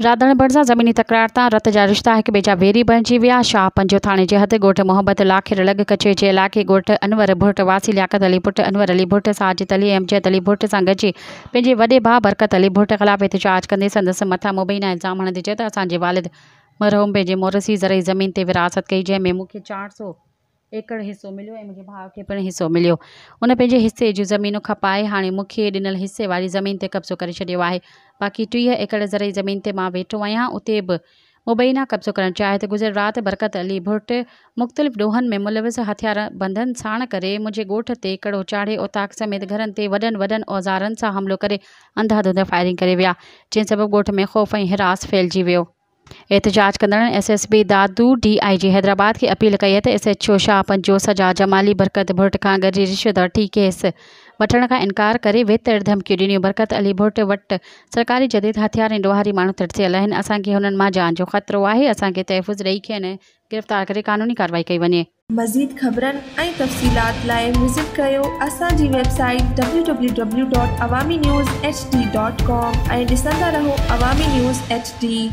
राधण भरिसां ज़मीनी तकरार तां रत जा रिश्ता हिक ॿिए जा वेरी बणिजी विया। शाह पंजो थाणे जे हद ॻोठ मोहम्मद लाखिर लॻ कचे जे इलाइक़े ॻोठ अनवर भुट वासी लियाकत अली पुट अनवर अली भुट साजिद अली ऐं अमजद अली भुट सां गॾिजी पंहिंजे वॾे भाउ बरकत अली भुट ख़िलाफ़ एहतिजाज कंदे संदसि मथां मुबैना इल्ज़ाम हणंदे चयो त असांजे वालिद मरहूम पंहिंजे मोरसी ज़रई ज़मीन ते विरासत कई, जंहिंमें मूंखे 400 एकड़ हिसो मिलियो ऐं मुंहिंजे भाउ खे पिणु हिसो मिलियो। उन पंहिंजे हिसे जूं ज़मीनूं खपाए हाणे मूंखे ॾिनल हिसे वारी ज़मीन ते कब्ज़ो करे छॾियो आहे। बाक़ी 30 एकड़ ज़रई ज़मीन ते मां वेठो आहियां, उते बि मुबैना कब्ज़ो करणु चाहे त गुज़िर राति बरकत अली भुट मुख़्तलिफ़ ॾोहनि में मुलविस हथियार बंधन साण करे मुंहिंजे ॻोठ ते कड़ो चाढ़े ओताक समेत घरनि ते वॾनि औज़ारनि सां हमिलो करे अंधाधुंध फायरिंग करे विया, जंहिं सबबि ॻोठ में ख़ौफ़ ऐं हिरास फैलिजी वियो। एहतिजाज कंदड़नि SSB दादू DIG हैदराबाद खे अपील कई त SHO शाह पंजो सजा जमाली बरकत भुट खां गॾिजी रिश्वत वठी केस वठण खां इनकार करे वेतड़ धमकियूं ॾिनियूं। बरकत अली भुट वटि सरकारी जदीद हथियार ऐं ॾोहारी माण्हू तरसियल आहिनि। असांखे हुननि मां जान जो ख़तरो आहे। असांखे तहफ़ुज़ ॾेई खेनि गिरफ़्तार करे क़ानूनी कार्रवाई कई वञे। मज़ीद ख़बरनि ऐं तफ़सीलात लाइ विज़िट कयो असांजी वेबसाइट www.awamiNewsHD.com ऐं ॾिसंदा रहो अवामी न्यूज़ HD।